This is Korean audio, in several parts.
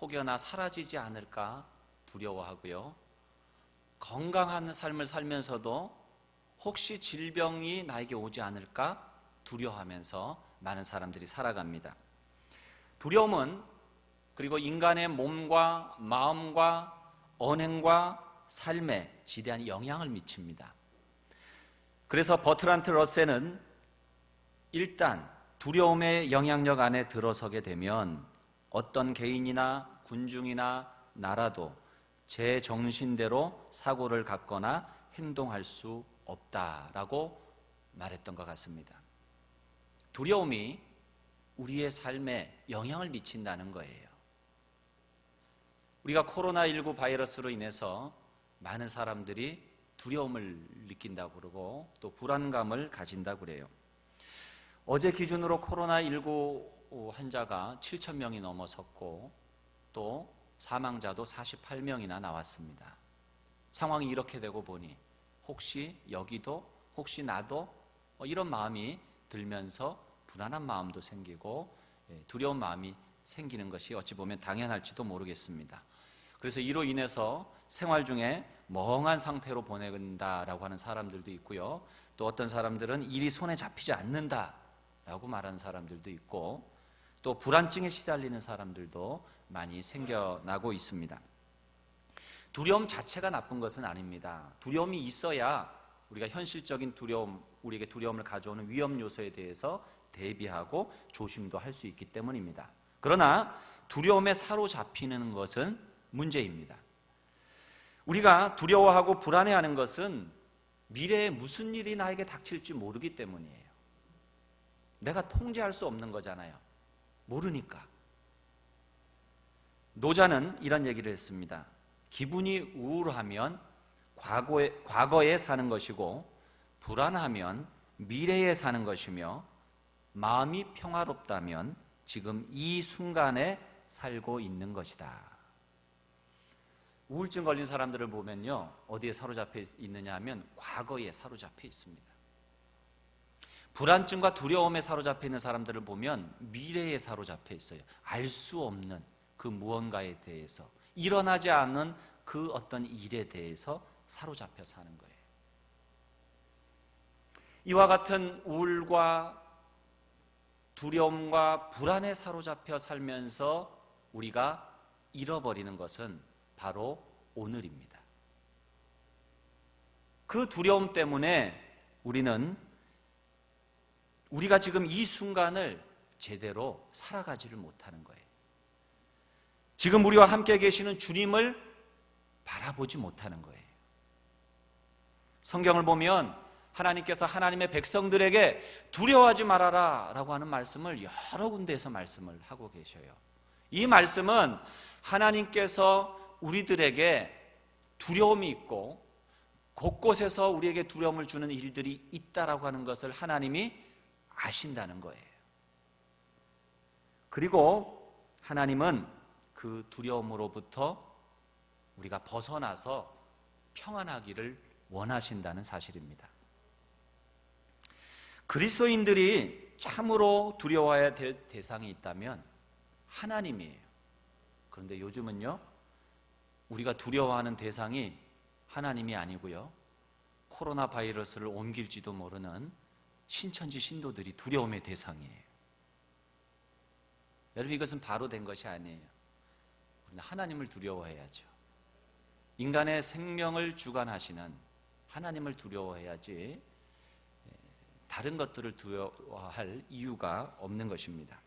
혹여나 사라지지 않을까 두려워하고요. 건강한 삶을 살면서도 혹시 질병이 나에게 오지 않을까 두려워하면서 많은 사람들이 살아갑니다. 두려움은 그리고 인간의 몸과 마음과 언행과 삶에 지대한 영향을 미칩니다. 그래서 버트란트 러셀은 일단 두려움의 영향력 안에 들어서게 되면 어떤 개인이나 군중이나 나라도 제 정신대로 사고를 갖거나 행동할 수 없다라고 말했던 것 같습니다. 두려움이 우리의 삶에 영향을 미친다는 거예요. 우리가 코로나19 바이러스로 인해서 많은 사람들이 두려움을 느낀다고 그러고 또 불안감을 가진다고 그래요. 어제 기준으로 코로나19 환자가 7,000명이 넘어섰고 또 사망자도 48명이나 나왔습니다. 상황이 이렇게 되고 보니 혹시 여기도 혹시 나도 이런 마음이 들면서 불안한 마음도 생기고 두려운 마음이 생기는 것이 어찌 보면 당연할지도 모르겠습니다. 그래서 이로 인해서 생활 중에 멍한 상태로 보낸다라고 하는 사람들도 있고요. 또 어떤 사람들은 일이 손에 잡히지 않는다라고 말하는 사람들도 있고 또 불안증에 시달리는 사람들도 많이 생겨나고 있습니다. 두려움 자체가 나쁜 것은 아닙니다. 두려움이 있어야 우리가 현실적인 두려움, 우리에게 두려움을 가져오는 위험 요소에 대해서 대비하고 조심도 할 수 있기 때문입니다. 그러나 두려움에 사로잡히는 것은 문제입니다. 우리가 두려워하고 불안해하는 것은 미래에 무슨 일이 나에게 닥칠지 모르기 때문이에요. 내가 통제할 수 없는 거잖아요. 모르니까. 노자는 이런 얘기를 했습니다. 기분이 우울하면 과거에 사는 것이고 불안하면 미래에 사는 것이며 마음이 평화롭다면 지금 이 순간에 살고 있는 것이다. 우울증 걸린 사람들을 보면요, 어디에 사로잡혀 있느냐 하면 과거에 사로잡혀 있습니다. 불안증과 두려움에 사로잡혀 있는 사람들을 보면 미래에 사로잡혀 있어요. 알 수 없는 그 무언가에 대해서, 일어나지 않은 그 어떤 일에 대해서 사로잡혀 사는 거예요. 이와 같은 우울과 두려움과 불안에 사로잡혀 살면서 우리가 잃어버리는 것은 바로 오늘입니다. 그 두려움 때문에 우리가 지금 이 순간을 제대로 살아가지를 못하는 거예요. 지금 우리와 함께 계시는 주님을 바라보지 못하는 거예요. 성경을 보면 하나님께서 하나님의 백성들에게 두려워하지 말아라 라고 하는 말씀을 여러 군데에서 말씀을 하고 계셔요. 이 말씀은 하나님께서 우리들에게 두려움이 있고 곳곳에서 우리에게 두려움을 주는 일들이 있다라고 하는 것을 하나님이 아신다는 거예요. 그리고 하나님은 그 두려움으로부터 우리가 벗어나서 평안하기를 원하신다는 사실입니다. 그리스도인들이 참으로 두려워해야 될 대상이 있다면 하나님이에요. 그런데 요즘은요, 우리가 두려워하는 대상이 하나님이 아니고요, 코로나 바이러스를 옮길지도 모르는 신천지 신도들이 두려움의 대상이에요. 여러분, 이것은 바로 된 것이 아니에요. 우리는 하나님을 두려워해야죠. 인간의 생명을 주관하시는 하나님을 두려워해야지 다른 것들을 두려워할 이유가 없는 것입니다.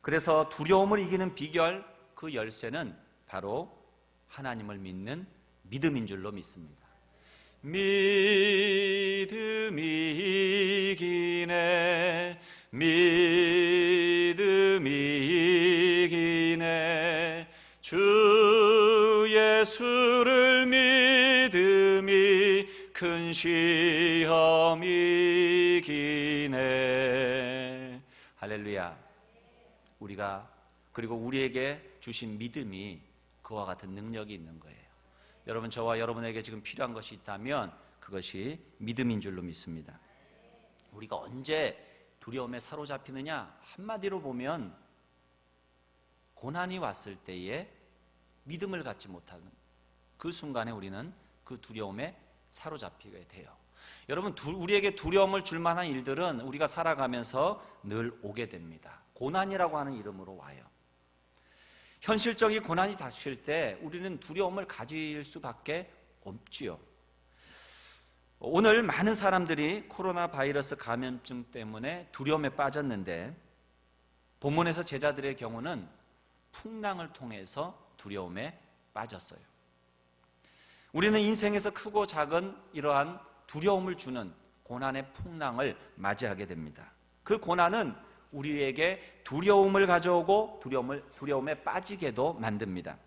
그래서 두려움을 이기는 비결, 그 열쇠는 바로 하나님을 믿는 믿음인 줄로 믿습니다. 믿음이 이기네, 믿음이 이기네, 주 예수를 믿음이 큰 시험 이기네. 할렐루야. 그리고 우리에게 주신 믿음이 그와 같은 능력이 있는 거예요. 여러분, 저와 여러분에게 지금 필요한 것이 있다면 그것이 믿음인 줄로 믿습니다. 우리가 언제 두려움에 사로잡히느냐? 한마디로 보면 고난이 왔을 때에 믿음을 갖지 못하는 그 순간에 우리는 그 두려움에 사로잡히게 돼요. 여러분, 우리에게 두려움을 줄 만한 일들은 우리가 살아가면서 늘 오게 됩니다. 고난이라고 하는 이름으로 와요. 현실적인 고난이 닥칠 때 우리는 두려움을 가질 수밖에 없지요. 오늘 많은 사람들이 코로나 바이러스 감염증 때문에 두려움에 빠졌는데, 본문에서 제자들의 경우는 풍랑을 통해서 두려움에 빠졌어요. 우리는 인생에서 크고 작은 이러한 두려움을 주는 고난의 풍랑을 맞이하게 됩니다. 그 고난은 우리에게 두려움을 가져오고 두려움에 빠지게도 만듭니다.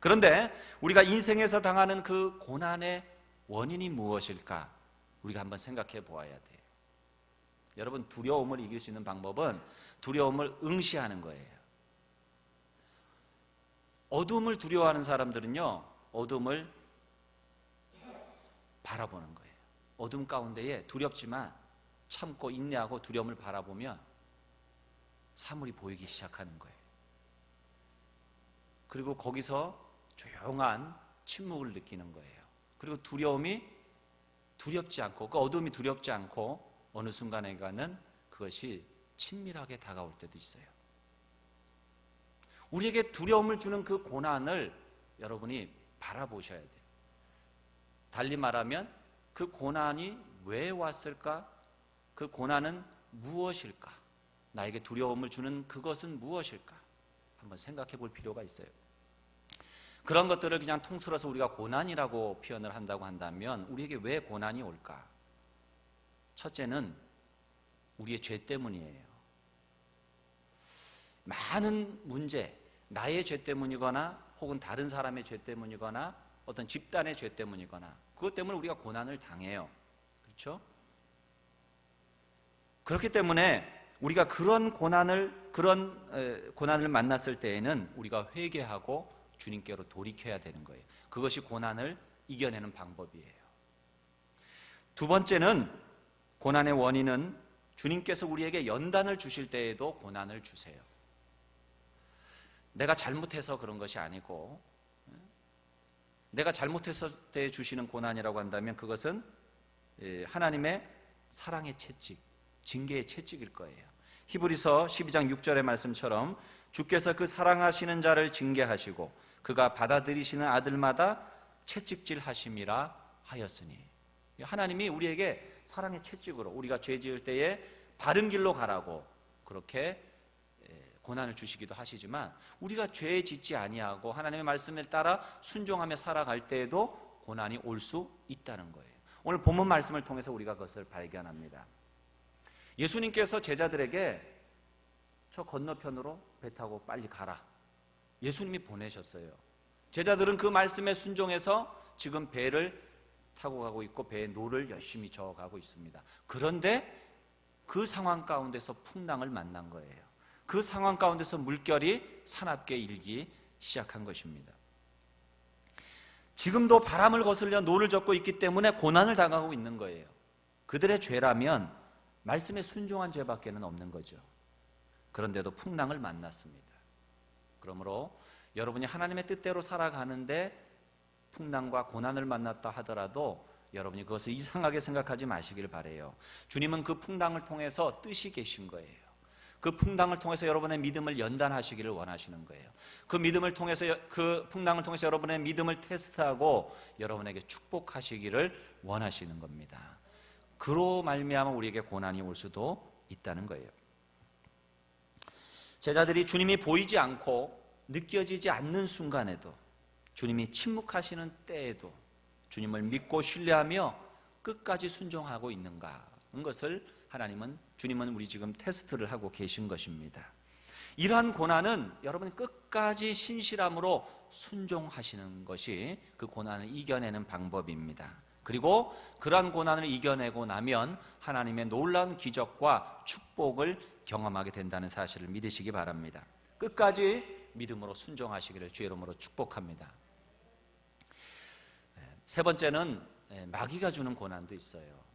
그런데 우리가 인생에서 당하는 그 고난의 원인이 무엇일까? 우리가 한번 생각해 보아야 돼요. 여러분, 두려움을 이길 수 있는 방법은 두려움을 응시하는 거예요. 어둠을 두려워하는 사람들은요, 어둠을 바라보는 거예요. 어둠 가운데에 두렵지만 참고 인내하고 두려움을 바라보면 사물이 보이기 시작하는 거예요. 그리고 거기서 조용한 침묵을 느끼는 거예요. 그리고 두려움이 두렵지 않고, 그 어둠이 두렵지 않고 어느 순간에가는 그것이 친밀하게 다가올 때도 있어요. 우리에게 두려움을 주는 그 고난을 여러분이 바라보셔야 돼요. 달리 말하면 그 고난이 왜 왔을까? 그 고난은 무엇일까? 나에게 두려움을 주는 그것은 무엇일까? 한번 생각해 볼 필요가 있어요. 그런 것들을 그냥 통틀어서 우리가 고난이라고 표현을 한다고 한다면 우리에게 왜 고난이 올까? 첫째는 우리의 죄 때문이에요. 많은 문제, 나의 죄 때문이거나 혹은 다른 사람의 죄 때문이거나 어떤 집단의 죄 때문이거나 그것 때문에 우리가 고난을 당해요. 그렇죠? 그렇기 때문에 우리가 그런 고난을 만났을 때에는 우리가 회개하고 주님께로 돌이켜야 되는 거예요. 그것이 고난을 이겨내는 방법이에요. 두 번째는, 고난의 원인은 주님께서 우리에게 연단을 주실 때에도 고난을 주세요. 내가 잘못해서 그런 것이 아니고, 내가 잘못했을 때 주시는 고난이라고 한다면 그것은 하나님의 사랑의 채찍, 징계의 채찍일 거예요. 히브리서 12장 6절의 말씀처럼 주께서 그 사랑하시는 자를 징계하시고 그가 받아들이시는 아들마다 채찍질 하심이라 하였으니, 하나님이 우리에게 사랑의 채찍으로 우리가 죄 지을 때에 바른 길로 가라고 그렇게 고난을 주시기도 하시지만, 우리가 죄 짓지 아니하고 하나님의 말씀에 따라 순종하며 살아갈 때에도 고난이 올 수 있다는 거예요. 오늘 본문 말씀을 통해서 우리가 그것을 발견합니다. 예수님께서 제자들에게 저 건너편으로 배 타고 빨리 가라, 예수님이 보내셨어요. 제자들은 그 말씀에 순종해서 지금 배를 타고 가고 있고 배의 노를 열심히 저어가고 있습니다. 그런데 그 상황 가운데서 풍랑을 만난 거예요. 그 상황 가운데서 물결이 사납게 일기 시작한 것입니다. 지금도 바람을 거슬려 노를 젓고 있기 때문에 고난을 당하고 있는 거예요. 그들의 죄라면 말씀에 순종한 죄밖에는 없는 거죠. 그런데도 풍랑을 만났습니다. 그러므로 여러분이 하나님의 뜻대로 살아가는데 풍랑과 고난을 만났다 하더라도 여러분이 그것을 이상하게 생각하지 마시길 바라요. 주님은 그 풍랑을 통해서 뜻이 계신 거예요. 그 풍랑을 통해서 여러분의 믿음을 연단하시기를 원하시는 거예요. 그 풍랑을 통해서 여러분의 믿음을 테스트하고 여러분에게 축복하시기를 원하시는 겁니다. 그로 말미암아 우리에게 고난이 올 수도 있다는 거예요. 제자들이 주님이 보이지 않고 느껴지지 않는 순간에도, 주님이 침묵하시는 때에도 주님을 믿고 신뢰하며 끝까지 순종하고 있는가 하는 것을 주님은 우리 지금 테스트를 하고 계신 것입니다. 이러한 고난은 여러분이 끝까지 신실함으로 순종하시는 것이 그 고난을 이겨내는 방법입니다. 그리고 그러한 고난을 이겨내고 나면 하나님의 놀라운 기적과 축복을 경험하게 된다는 사실을 믿으시기 바랍니다. 끝까지 믿음으로 순종하시기를 주의 이름으로 축복합니다. 세 번째는 마귀가 주는 고난도 있어요.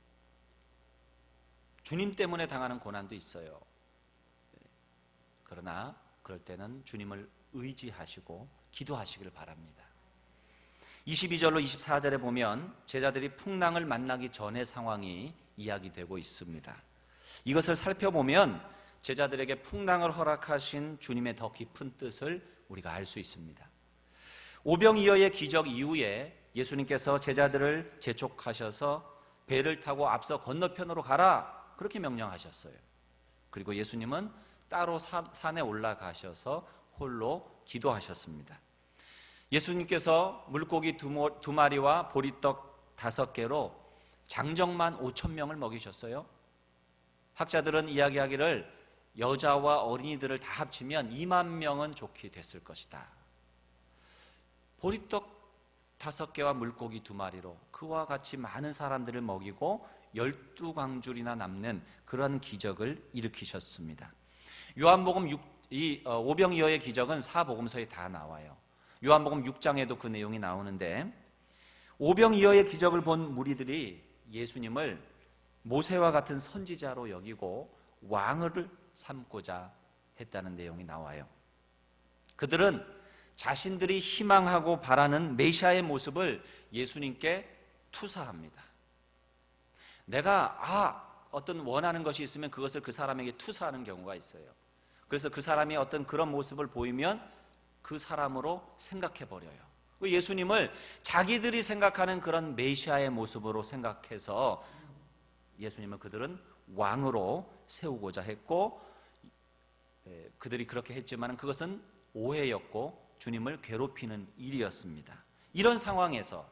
주님 때문에 당하는 고난도 있어요. 그러나 그럴 때는 주님을 의지하시고 기도하시길 바랍니다. 22절로 24절에 보면 제자들이 풍랑을 만나기 전의 상황이 이야기되고 있습니다. 이것을 살펴보면 제자들에게 풍랑을 허락하신 주님의 더 깊은 뜻을 우리가 알 수 있습니다. 오병이어의 기적 이후에 예수님께서 제자들을 재촉하셔서 배를 타고 앞서 건너편으로 가라, 그렇게 명령하셨어요. 그리고 예수님은 따로 산에 올라가셔서 홀로 기도하셨습니다. 예수님께서 물고기 두 마리와 보리떡 5개로 장정만 5,000명을 먹이셨어요. 학자들은 이야기하기를 여자와 어린이들을 다 합치면 2만 명은 좋게 됐을 것이다. 보리떡 5개와 물고기 2마리로 그와 같이 많은 사람들을 먹이고 12광줄이나 남는 그런 기적을 일으키셨습니다. 요한복음 오병이어의 기적은 사복음서에 다 나와요. 요한복음 6장에도 그 내용이 나오는데, 오병이어의 기적을 본 무리들이 예수님을 모세와 같은 선지자로 여기고 왕을 삼고자 했다는 내용이 나와요. 그들은 자신들이 희망하고 바라는 메시아의 모습을 예수님께 투사합니다. 내가 어떤 원하는 것이 있으면 그것을 그 사람에게 투사하는 경우가 있어요. 그래서 그 사람이 어떤 그런 모습을 보이면 그 사람으로 생각해버려요. 예수님을 자기들이 생각하는 그런 메시아의 모습으로 생각해서 예수님을 그들은 왕으로 세우고자 했고, 그들이 그렇게 했지만 그것은 오해였고 주님을 괴롭히는 일이었습니다. 이런 상황에서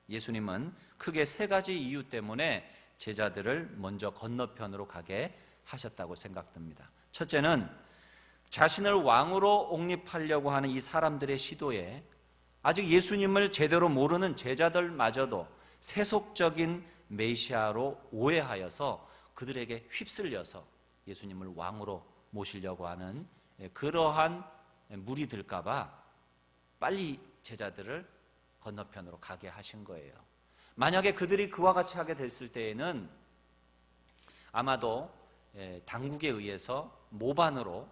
예수님은 크게 3가지 이유 때문에 제자들을 먼저 건너편으로 가게 하셨다고 생각됩니다. 첫째는 자신을 왕으로 옹립하려고 하는 이 사람들의 시도에 아직 예수님을 제대로 모르는 제자들마저도 세속적인 메시아로 오해하여서 그들에게 휩쓸려서 예수님을 왕으로 모시려고 하는 그러한 물이 들까봐 빨리 제자들을 건너편으로 가게 하신 거예요. 만약에 그들이 그와 같이 하게 됐을 때에는 아마도 당국에 의해서 모반으로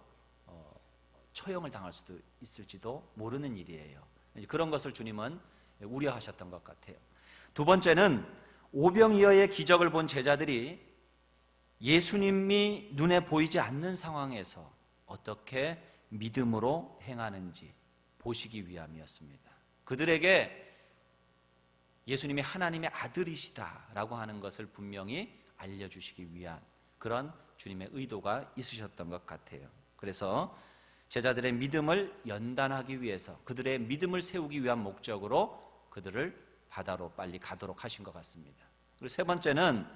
처형을 당할 수도 있을지도 모르는 일이에요. 그런 것을 주님은 우려하셨던 것 같아요. 두 번째는 오병이어의 기적을 본 제자들이 예수님이 눈에 보이지 않는 상황에서 어떻게 믿음으로 행하는지 보시기 위함이었습니다. 그들에게 예수님이 하나님의 아들이시다라고 하는 것을 분명히 알려주시기 위한 그런 주님의 의도가 있으셨던 것 같아요. 그래서 제자들의 믿음을 연단하기 위해서, 그들의 믿음을 세우기 위한 목적으로 그들을 바다로 빨리 가도록 하신 것 같습니다. 그리고 세 번째는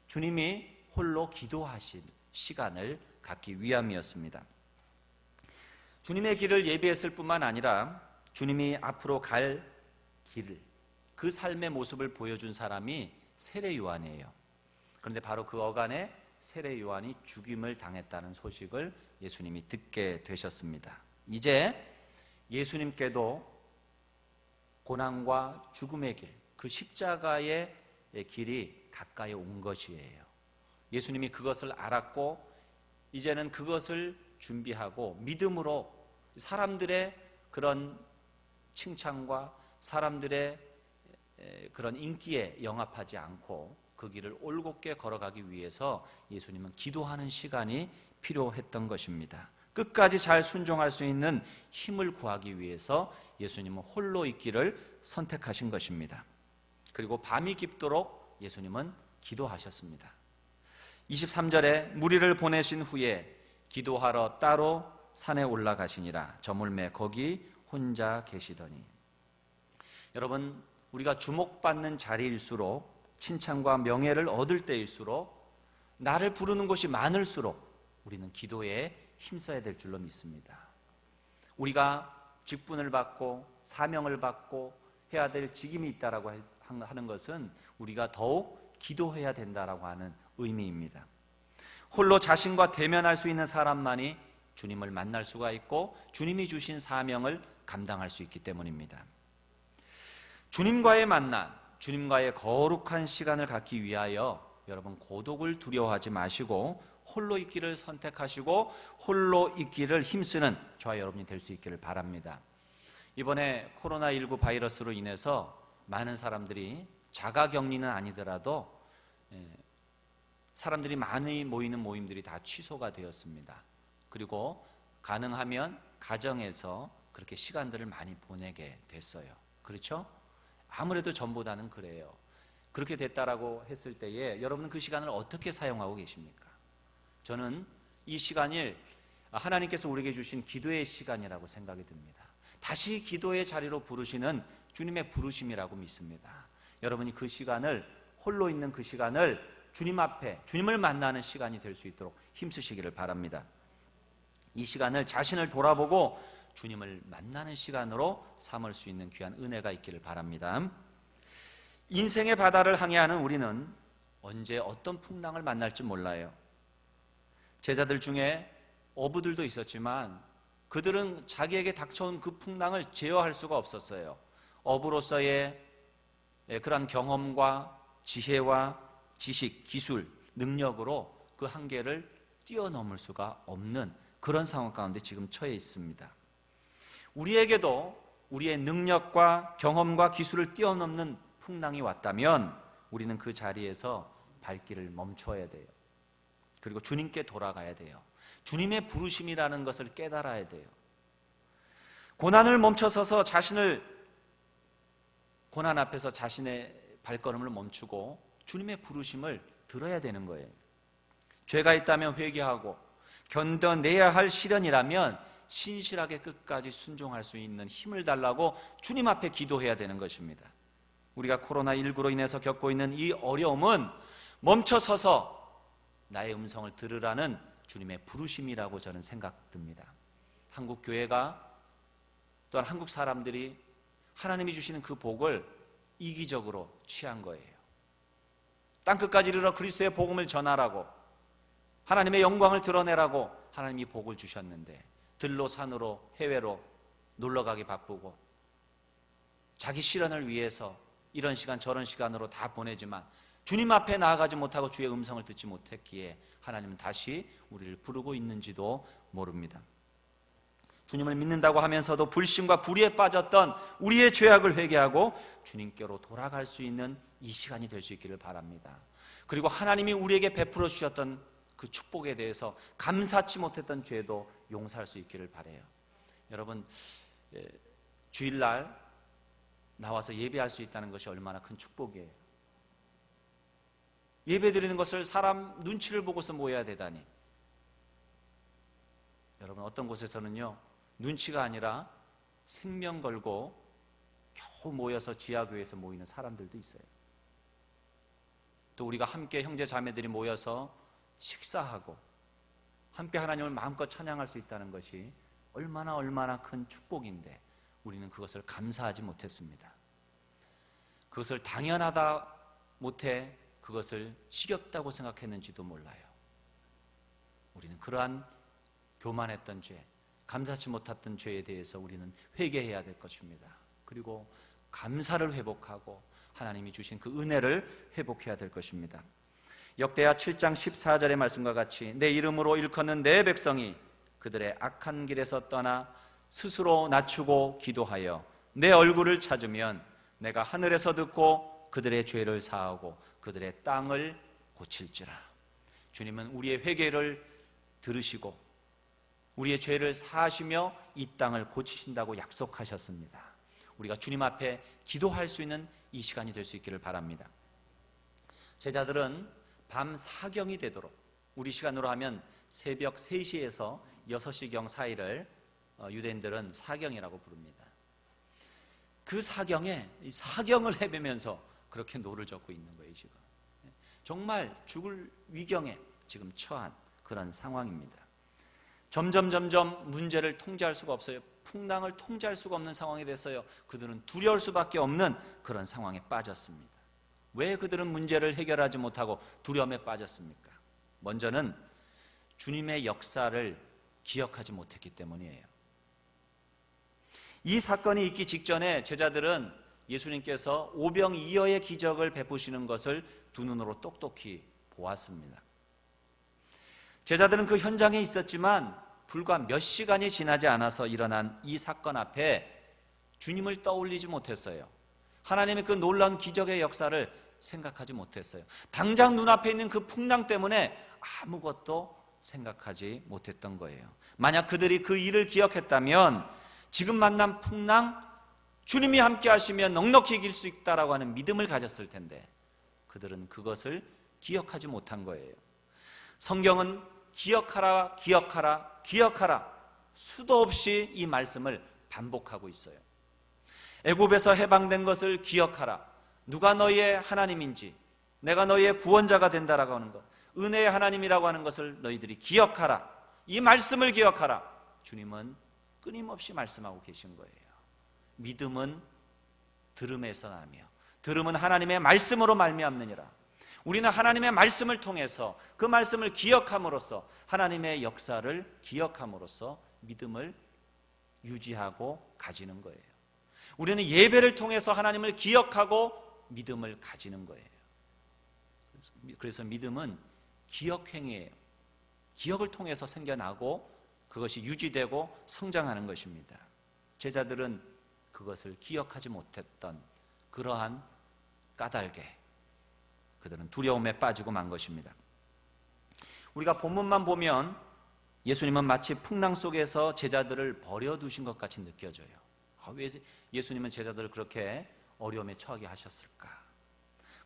주님이 홀로 기도하신 시간을 갖기 위함이었습니다. 주님의 길을 예비했을 뿐만 아니라 주님이 앞으로 갈 길을, 그 삶의 모습을 보여준 사람이 세례 요한이에요. 그런데 바로 그 어간에 세례 요한이 죽임을 당했다는 소식을 예수님이 듣게 되셨습니다. 이제 예수님께도 고난과 죽음의 길, 그 십자가의 길이 가까이 온 것이에요. 예수님이 그것을 알았고 이제는 그것을 준비하고 믿음으로 사람들의 그런 칭찬과 사람들의 그런 인기에 영합하지 않고 그 길을 올곧게 걸어가기 위해서 예수님은 기도하는 시간이 필요했던 것입니다. 끝까지 잘 순종할 수 있는 힘을 구하기 위해서 예수님은 홀로 있기를 선택하신 것입니다. 그리고 밤이 깊도록 예수님은 기도하셨습니다. 23절에 무리를 보내신 후에 기도하러 따로 산에 올라가시니라. 저물매 거기 혼자 계시더니. 여러분, 우리가 주목받는 자리일수록, 칭찬과 명예를 얻을 때일수록, 나를 부르는 곳이 많을수록 우리는 기도에 힘써야 될 줄로 믿습니다. 우리가 직분을 받고 사명을 받고 해야 될 직임이 있다라고 하는 것은 우리가 더욱 기도해야 된다라고 하는 의미입니다. 홀로 자신과 대면할 수 있는 사람만이 주님을 만날 수가 있고 주님이 주신 사명을 감당할 수 있기 때문입니다. 주님과의 만남, 주님과의 거룩한 시간을 갖기 위하여 여러분 고독을 두려워하지 마시고 홀로 있기를 선택하시고 홀로 있기를 힘쓰는 저와 여러분이 될 수 있기를 바랍니다. 이번에 코로나19 바이러스로 인해서 많은 사람들이 자가격리는 아니더라도 사람들이 많이 모이는 모임들이 다 취소가 되었습니다. 그리고 가능하면 가정에서 그렇게 시간들을 많이 보내게 됐어요. 그렇죠? 아무래도 전보다는 그래요. 그렇게 됐다라고 했을 때에 여러분은 그 시간을 어떻게 사용하고 계십니까? 저는 이 시간을 하나님께서 우리에게 주신 기도의 시간이라고 생각이 듭니다. 다시 기도의 자리로 부르시는 주님의 부르심이라고 믿습니다. 여러분이 그 시간을, 홀로 있는 그 시간을 주님 앞에, 주님을 만나는 시간이 될 수 있도록 힘쓰시기를 바랍니다. 이 시간을 자신을 돌아보고 주님을 만나는 시간으로 삼을 수 있는 귀한 은혜가 있기를 바랍니다. 인생의 바다를 항해하는 우리는 언제 어떤 풍랑을 만날지 몰라요. 제자들 중에 어부들도 있었지만 그들은 자기에게 닥쳐온 그 풍랑을 제어할 수가 없었어요. 어부로서의 그러한 경험과 지혜와 지식, 기술, 능력으로 그 한계를 뛰어넘을 수가 없는 그런 상황 가운데 지금 처해 있습니다. 우리에게도 우리의 능력과 경험과 기술을 뛰어넘는 풍랑이 왔다면 우리는 그 자리에서 발길을 멈춰야 돼요. 그리고 주님께 돌아가야 돼요. 주님의 부르심이라는 것을 깨달아야 돼요. 고난을 멈춰서서 고난 앞에서 자신의 발걸음을 멈추고 주님의 부르심을 들어야 되는 거예요. 죄가 있다면 회개하고 견뎌내야 할 시련이라면 신실하게 끝까지 순종할 수 있는 힘을 달라고 주님 앞에 기도해야 되는 것입니다. 우리가 코로나19로 인해서 겪고 있는 이 어려움은 멈춰서서 나의 음성을 들으라는 주님의 부르심이라고 저는 생각됩니다. 한국 교회가 또한 한국 사람들이 하나님이 주시는 그 복을 이기적으로 취한 거예요. 땅끝까지 이르러 그리스도의 복음을 전하라고, 하나님의 영광을 드러내라고 하나님이 복을 주셨는데 들로 산으로 해외로 놀러가기 바쁘고 자기 실현을 위해서 이런 시간 저런 시간으로 다 보내지만 주님 앞에 나아가지 못하고 주의 음성을 듣지 못했기에 하나님은 다시 우리를 부르고 있는지도 모릅니다. 주님을 믿는다고 하면서도 불신과 불의에 빠졌던 우리의 죄악을 회개하고 주님께로 돌아갈 수 있는 이 시간이 될 수 있기를 바랍니다. 그리고 하나님이 우리에게 베풀어 주셨던 그 축복에 대해서 감사치 못했던 죄도 용서할 수 있기를 바라요. 여러분, 주일날 나와서 예배할 수 있다는 것이 얼마나 큰 축복이에요. 예배 드리는 것을 사람 눈치를 보고서 모여야 되다니. 여러분, 어떤 곳에서는요 눈치가 아니라 생명 걸고 겨우 모여서 지하교회에서 모이는 사람들도 있어요. 또 우리가 함께 형제 자매들이 모여서 식사하고 함께 하나님을 마음껏 찬양할 수 있다는 것이 얼마나 큰 축복인데 우리는 그것을 감사하지 못했습니다. 그것을 당연하다 못해 그것을 지겹다고 생각했는지도 몰라요. 우리는 그러한 교만했던 죄, 감사치 못했던 죄에 대해서 우리는 회개해야 될 것입니다. 그리고 감사를 회복하고 하나님이 주신 그 은혜를 회복해야 될 것입니다. 역대하 7장 14절의 말씀과 같이 내 이름으로 일컫는 내 백성이 그들의 악한 길에서 떠나 스스로 낮추고 기도하여 내 얼굴을 찾으면 내가 하늘에서 듣고 그들의 죄를 사하고 그들의 땅을 고칠지라. 주님은 우리의 회개를 들으시고 우리의 죄를 사하시며 이 땅을 고치신다고 약속하셨습니다. 우리가 주님 앞에 기도할 수 있는 이 시간이 될 수 있기를 바랍니다. 제자들은 밤 사경이 되도록, 우리 시간으로 하면 새벽 3시에서 6시경 사이를 유대인들은 사경이라고 부릅니다. 그 사경에 이 사경을 헤매면서 그렇게 노를 젓고 있는 거예요. 지금 정말 죽을 위경에 지금 처한 그런 상황입니다. 점점 문제를 통제할 수가 없어요. 풍랑을 통제할 수가 없는 상황이 됐어요. 그들은 두려울 수밖에 없는 그런 상황에 빠졌습니다. 왜 그들은 문제를 해결하지 못하고 두려움에 빠졌습니까? 먼저는 주님의 역사를 기억하지 못했기 때문이에요. 이 사건이 있기 직전에 제자들은 예수님께서 오병이어의 기적을 베푸시는 것을 두 눈으로 똑똑히 보았습니다. 제자들은 그 현장에 있었지만 불과 몇 시간이 지나지 않아서 일어난 이 사건 앞에 주님을 떠올리지 못했어요. 하나님의 그 놀라운 기적의 역사를 생각하지 못했어요. 당장 눈앞에 있는 그 풍랑 때문에 아무것도 생각하지 못했던 거예요. 만약 그들이 그 일을 기억했다면 지금 만난 풍랑, 주님이 함께 하시면 넉넉히 이길 수 있다라고 하는 믿음을 가졌을 텐데 그들은 그것을 기억하지 못한 거예요. 성경은 기억하라, 기억하라, 기억하라 수도 없이 이 말씀을 반복하고 있어요. 애굽에서 해방된 것을 기억하라. 누가 너희의 하나님인지, 내가 너희의 구원자가 된다라고 하는 것, 은혜의 하나님이라고 하는 것을 너희들이 기억하라. 이 말씀을 기억하라. 주님은 끊임없이 말씀하고 계신 거예요. 믿음은 들음에서 나며 들음은 하나님의 말씀으로 말미암느니라. 우리는 하나님의 말씀을 통해서 그 말씀을 기억함으로써 하나님의 역사를 기억함으로써 믿음을 유지하고 가지는 거예요. 우리는 예배를 통해서 하나님을 기억하고 믿음을 가지는 거예요. 그래서 믿음은 기억행위예요. 기억을 통해서 생겨나고 그것이 유지되고 성장하는 것입니다. 제자들은 그것을 기억하지 못했던 그러한 까닭에 그들은 두려움에 빠지고 만 것입니다. 우리가 본문만 보면 예수님은 마치 풍랑 속에서 제자들을 버려두신 것 같이 느껴져요. 왜 예수님은 제자들을 그렇게 어려움에 처하게 하셨을까?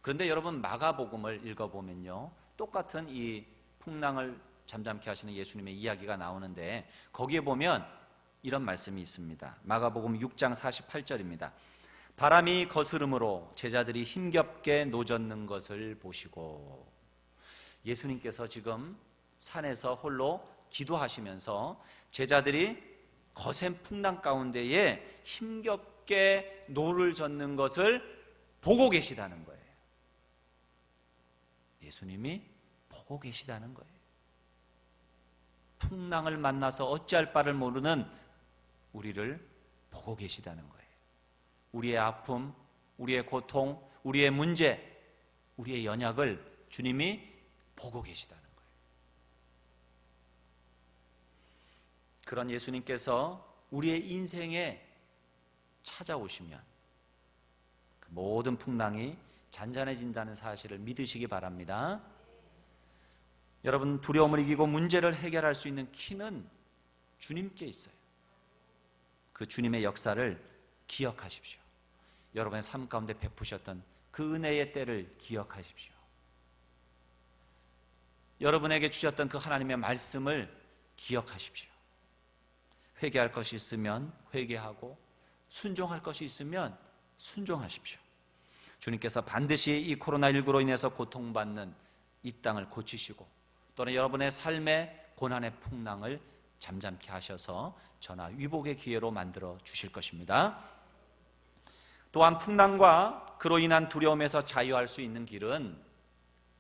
그런데 여러분 마가복음을 읽어보면요, 똑같은 이 풍랑을 잠잠케 하시는 예수님의 이야기가 나오는데 거기에 보면 이런 말씀이 있습니다. 마가복음 6장 48절입니다. 바람이 거스름으로 제자들이 힘겹게 노젓는 것을 보시고, 예수님께서 지금 산에서 홀로 기도하시면서 제자들이 거센 풍랑 가운데에 힘겹게 노를 젓는 것을 보고 계시다는 거예요. 예수님이 보고 계시다는 거예요. 풍랑을 만나서 어찌할 바를 모르는 우리를 보고 계시다는 거예요. 우리의 아픔, 우리의 고통, 우리의 문제, 우리의 연약을 주님이 보고 계시다는 거예요. 그런 예수님께서 우리의 인생에 찾아오시면 그 모든 풍랑이 잔잔해진다는 사실을 믿으시기 바랍니다. 여러분, 두려움을 이기고 문제를 해결할 수 있는 키는 주님께 있어요. 그 주님의 역사를 기억하십시오. 여러분의 삶 가운데 베푸셨던 그 은혜의 때를 기억하십시오. 여러분에게 주셨던 그 하나님의 말씀을 기억하십시오. 회개할 것이 있으면 회개하고 순종할 것이 있으면 순종하십시오. 주님께서 반드시 이 코로나19로 인해서 고통받는 이 땅을 고치시고 또는 여러분의 삶의 고난의 풍랑을 잠잠케 하셔서 전화 위복의 기회로 만들어 주실 것입니다. 또한 풍랑과 그로 인한 두려움에서 자유할 수 있는 길은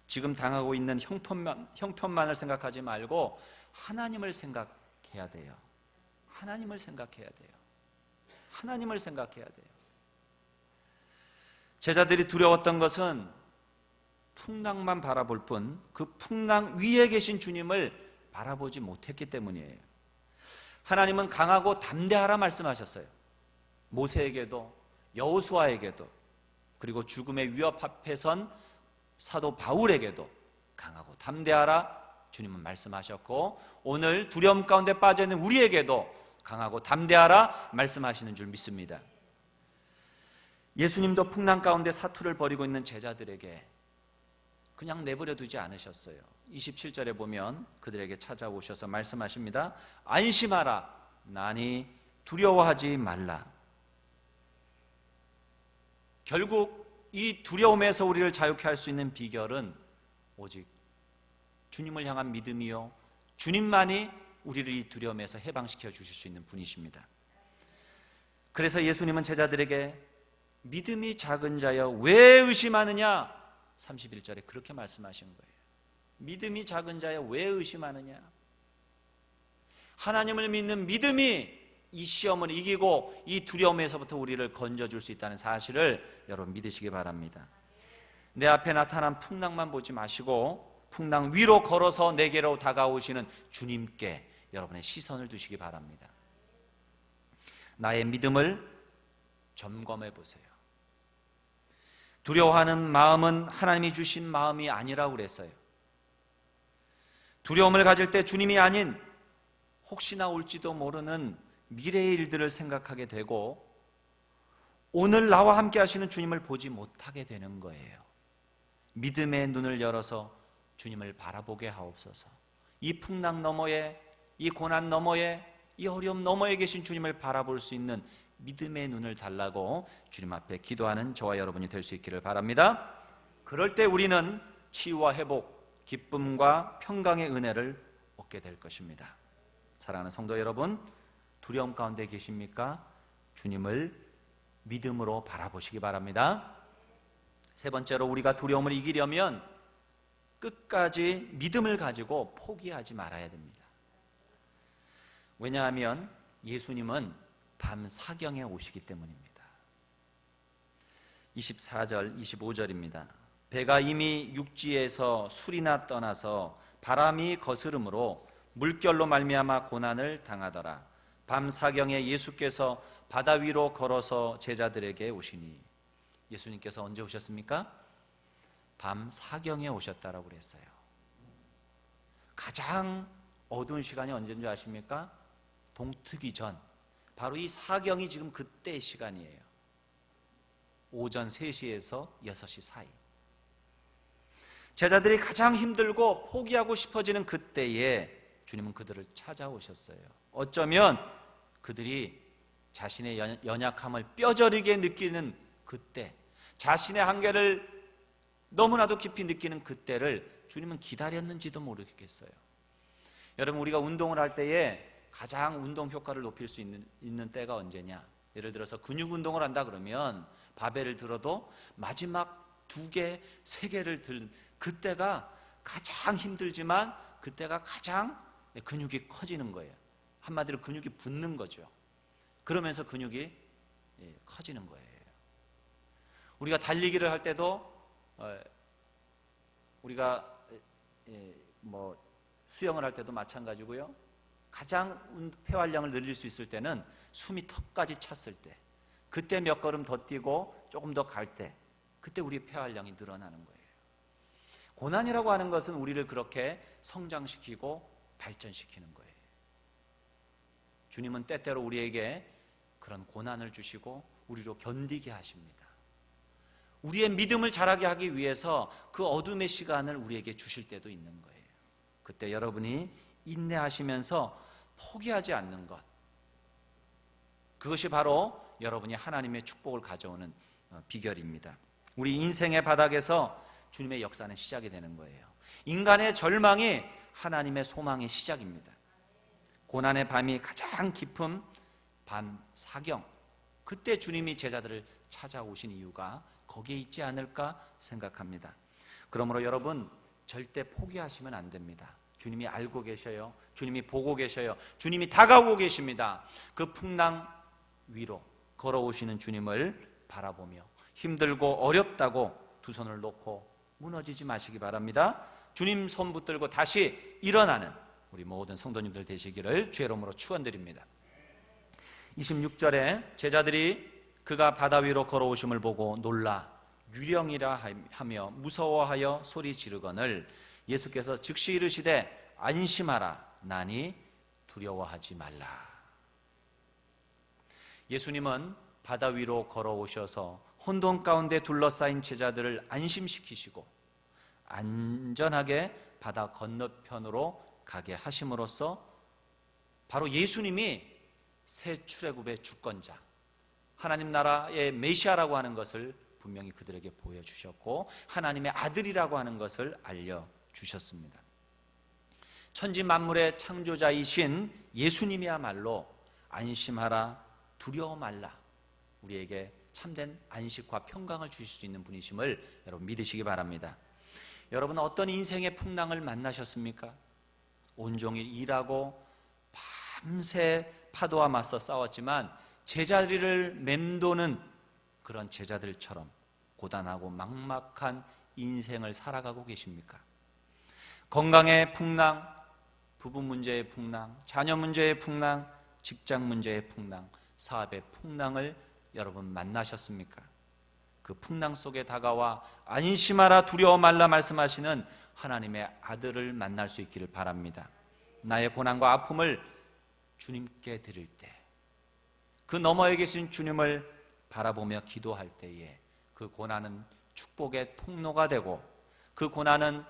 지금 당하고 있는 형편만을 생각하지 말고 하나님을 생각해야 돼요. 하나님을 생각해야 돼요. 하나님을 생각해야 돼요. 제자들이 두려웠던 것은 풍랑만 바라볼 뿐 그 풍랑 위에 계신 주님을 바라보지 못했기 때문이에요. 하나님은 강하고 담대하라 말씀하셨어요. 모세에게도 여호수아에게도 그리고 죽음의 위협 앞에 선 사도 바울에게도 강하고 담대하라 주님은 말씀하셨고 오늘 두려움 가운데 빠져 있는 우리에게도 강하고 담대하라 말씀하시는 줄 믿습니다. 예수님도 풍랑 가운데 사투를 벌이고 있는 제자들에게 그냥 내버려 두지 않으셨어요. 27절에 보면 그들에게 찾아오셔서 말씀하십니다. 안심하라. 나니 두려워하지 말라. 결국 이 두려움에서 우리를 자유케 할 수 있는 비결은 오직 주님을 향한 믿음이요, 주님만이 우리를 이 두려움에서 해방시켜 주실 수 있는 분이십니다. 그래서 예수님은 제자들에게 믿음이 작은 자여 왜 의심하느냐 31절에 그렇게 말씀하신 거예요. 믿음이 작은 자여 왜 의심하느냐. 하나님을 믿는 믿음이 이 시험을 이기고 이 두려움에서부터 우리를 건져줄 수 있다는 사실을 여러분 믿으시기 바랍니다. 내 앞에 나타난 풍랑만 보지 마시고 풍랑 위로 걸어서 내게로 다가오시는 주님께 여러분의 시선을 두시기 바랍니다. 나의 믿음을 점검해 보세요. 두려워하는 마음은 하나님이 주신 마음이 아니라고 그랬어요. 두려움을 가질 때 주님이 아닌 혹시나 올지도 모르는 미래의 일들을 생각하게 되고 오늘 나와 함께 하시는 주님을 보지 못하게 되는 거예요. 믿음의 눈을 열어서 주님을 바라보게 하옵소서. 이 풍랑 너머에, 이 고난 너머에, 이 어려움 너머에 계신 주님을 바라볼 수 있는 믿음의 눈을 달라고 주님 앞에 기도하는 저와 여러분이 될 수 있기를 바랍니다. 그럴 때 우리는 치유와 회복, 기쁨과 평강의 은혜를 얻게 될 것입니다. 사랑하는 성도 여러분, 두려움 가운데 계십니까? 주님을 믿음으로 바라보시기 바랍니다. 세 번째로, 우리가 두려움을 이기려면 끝까지 믿음을 가지고 포기하지 말아야 됩니다. 왜냐하면 예수님은 밤 사경에 오시기 때문입니다. 24절, 25절입니다. 배가 이미 육지에서 술이나 떠나서 바람이 거스름으로 물결로 말미암아 고난을 당하더라. 밤 사경에 예수께서 바다 위로 걸어서 제자들에게 오시니, 예수님께서 언제 오셨습니까? 밤 사경에 오셨다라고 그랬어요. 가장 어두운 시간이 언제인 줄 아십니까? 동트기 전, 바로 이 사경이 지금 그때의 시간이에요. 오전 3시에서 6시 사이. 제자들이 가장 힘들고 포기하고 싶어지는 그때에 주님은 그들을 찾아오셨어요. 어쩌면 그들이 자신의 연약함을 뼈저리게 느끼는 그때, 자신의 한계를 너무나도 깊이 느끼는 그때를 주님은 기다렸는지도 모르겠어요. 여러분, 우리가 운동을 할 때에 가장 운동 효과를 높일 수 있는 때가 언제냐? 예를 들어서 근육 운동을 한다 그러면 바벨을 들어도 마지막 2개, 3개를 들 그때가 가장 힘들지만 그때가 가장 근육이 커지는 거예요. 한마디로 근육이 붙는 거죠. 그러면서 근육이 커지는 거예요. 우리가 달리기를 할 때도 우리가 수영을 할 때도 마찬가지고요. 가장 폐활량을 늘릴 수 있을 때는 숨이 턱까지 찼을 때, 그때 몇 걸음 더 뛰고 조금 더 갈 때, 그때 우리 폐활량이 늘어나는 거예요. 고난이라고 하는 것은 우리를 그렇게 성장시키고 발전시키는 거예요. 주님은 때때로 우리에게 그런 고난을 주시고 우리로 견디게 하십니다. 우리의 믿음을 자라게 하기 위해서 그 어둠의 시간을 우리에게 주실 때도 있는 거예요. 그때 여러분이 인내하시면서 포기하지 않는 것, 그것이 바로 여러분이 하나님의 축복을 가져오는 비결입니다. 우리 인생의 바닥에서 주님의 역사는 시작이 되는 거예요. 인간의 절망이 하나님의 소망의 시작입니다. 고난의 밤이 가장 깊은 밤 사경, 그때 주님이 제자들을 찾아오신 이유가 거기에 있지 않을까 생각합니다. 그러므로 여러분, 절대 포기하시면 안 됩니다. 주님이 알고 계셔요. 주님이 보고 계셔요. 주님이 다가오고 계십니다. 그 풍랑 위로 걸어오시는 주님을 바라보며 힘들고 어렵다고 두 손을 놓고 무너지지 마시기 바랍니다. 주님 손 붙들고 다시 일어나는 우리 모든 성도님들 되시기를 주의 이름으로 축원드립니다. 26절에 제자들이 그가 바다 위로 걸어오심을 보고 놀라 유령이라 하며 무서워하여 소리 지르거늘 예수께서 즉시 이르시되 안심하라, 나니 두려워하지 말라. 예수님은 바다 위로 걸어오셔서 혼돈 가운데 둘러싸인 제자들을 안심시키시고 안전하게 바다 건너편으로 가게 하심으로써 바로 예수님이 새 출애굽의 주권자, 하나님 나라의 메시아라고 하는 것을 분명히 그들에게 보여주셨고 하나님의 아들이라고 하는 것을 알려주셨습니다. 천지 만물의 창조자이신 예수님이야말로 안심하라, 두려워 말라, 우리에게 참된 안식과 평강을 주실 수 있는 분이심을 여러분 믿으시기 바랍니다. 여러분, 어떤 인생의 풍랑을 만나셨습니까? 온종일 일하고 밤새 파도와 맞서 싸웠지만 제자리를 맴도는 그런 제자들처럼 고단하고 막막한 인생을 살아가고 계십니까? 건강의 풍랑, 부부 문제의 풍랑, 자녀 문제의 풍랑, 직장 문제의 풍랑, 사업의 풍랑을 여러분 만나셨습니까? 그 풍랑 속에 다가와 안심하라 두려워 말라 말씀하시는 하나님의 아들을 만날 수 있기를 바랍니다. 나의 고난과 아픔을 주님께 드릴 때, 그 너머에 계신 주님을 바라보며 기도할 때에 그 고난은 축복의 통로가 되고 그 고난은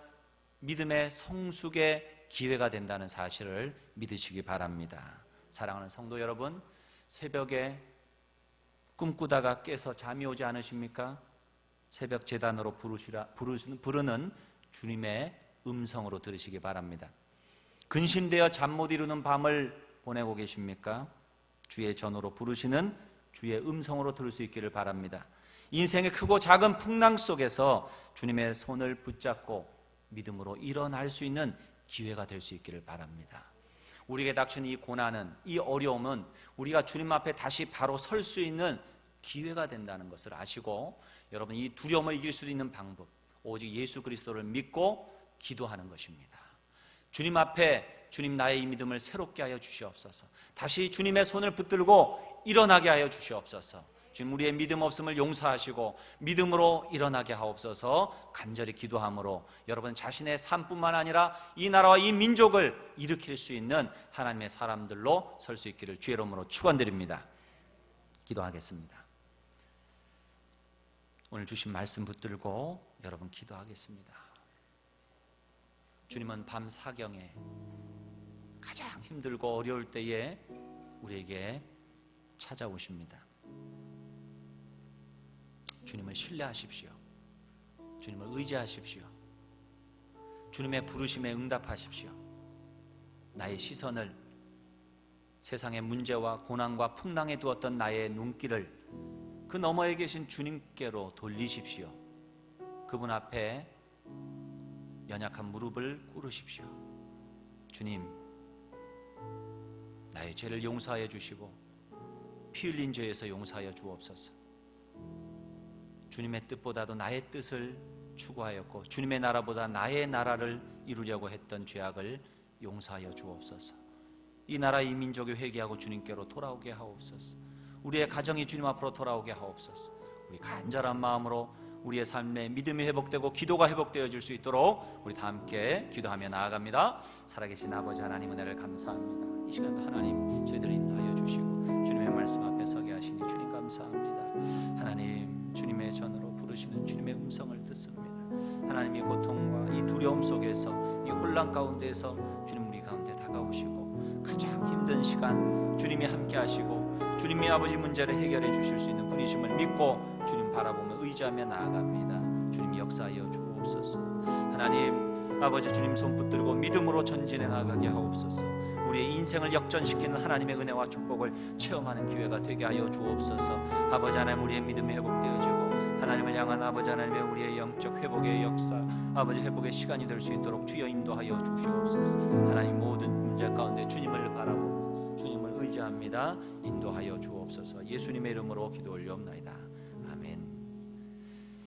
믿음의 성숙의 기회가 된다는 사실을 믿으시기 바랍니다. 사랑하는 성도 여러분, 새벽에 꿈꾸다가 깨서 잠이 오지 않으십니까? 새벽 제단으로 부르는 주님의 음성으로 들으시기 바랍니다. 근심되어 잠 못 이루는 밤을 보내고 계십니까? 주의 전으로 부르시는 주의 음성으로 들을 수 있기를 바랍니다. 인생의 크고 작은 풍랑 속에서 주님의 손을 붙잡고 믿음으로 일어날 수 있는 기회가 될 수 있기를 바랍니다. 우리에게 닥친 이 고난은, 이 어려움은 우리가 주님 앞에 다시 바로 설 수 있는 기회가 된다는 것을 아시고, 여러분 이 두려움을 이길 수 있는 방법, 오직 예수 그리스도를 믿고 기도하는 것입니다. 주님 앞에 주님 나의 이 믿음을 새롭게 하여 주시옵소서. 다시 주님의 손을 붙들고 일어나게 하여 주시옵소서. 주님 우리의 믿음 없음을 용서하시고 믿음으로 일어나게 하옵소서. 간절히 기도함으로 여러분 자신의 삶뿐만 아니라 이 나라와 이 민족을 일으킬 수 있는 하나님의 사람들로 설 수 있기를 주의 이름으로 축원드립니다. 기도하겠습니다. 오늘 주신 말씀 붙들고 여러분 기도하겠습니다. 주님은 밤 사경에 가장 힘들고 어려울 때에 우리에게 찾아오십니다. 주님을 신뢰하십시오. 주님을 의지하십시오. 주님의 부르심에 응답하십시오. 나의 시선을 세상의 문제와 고난과 풍랑에 두었던 나의 눈길을 그 너머에 계신 주님께로 돌리십시오. 그분 앞에 연약한 무릎을 꿇으십시오. 주님, 나의 죄를 용서하여 주시고 피 흘린 죄에서 용서하여 주옵소서. 주님의 뜻보다도 나의 뜻을 추구하였고 주님의 나라보다 나의 나라를 이루려고 했던 죄악을 용서하여 주옵소서. 이 나라 이 민족이 회개하고 주님께로 돌아오게 하옵소서. 우리의 가정이 주님 앞으로 돌아오게 하옵소서. 우리 간절한 마음으로 우리의 삶에 믿음이 회복되고 기도가 회복되어질 수 있도록 우리 다 함께 기도하며 나아갑니다. 살아계신 아버지 하나님 은혜를 감사합니다. 이 시간도 하나님 저희들을 인도하여 주시고 주님의 말씀 앞에 서게 하시니 주님 감사합니다. 하나님 주님의 전으로 부르시는 주님의 음성을 듣습니다. 하나님의 고통과 이 두려움 속에서 이 혼란 가운데에서 주님 우리 가운데 다가오시고 가장 힘든 시간 주님이 함께 하시고 주님이 아버지 문제를 해결해 주실 수 있는 분이심을 믿고 주님 바라보며 의지하며 나아갑니다. 주님이 역사하여 주옵소서. 하나님 아버지 주님 손 붙들고 믿음으로 전진해 나가게 하옵소서. 우리의 인생을 역전시키는 하나님의 은혜와 축복을 체험하는 기회가 되게 하여 주옵소서. 아버지 하나님 우리의 믿음이 회복되어지고 하나님을 향한 아버지 하나님의 우리의 영적 회복의 역사, 아버지 회복의 시간이 될 수 있도록 주여 인도하여 주시옵소서. 하나님 모든 문제 가운데 주님을 바라보고 주님을 의지합니다. 인도하여 주옵소서. 예수님의 이름으로 기도 올려옵나이다.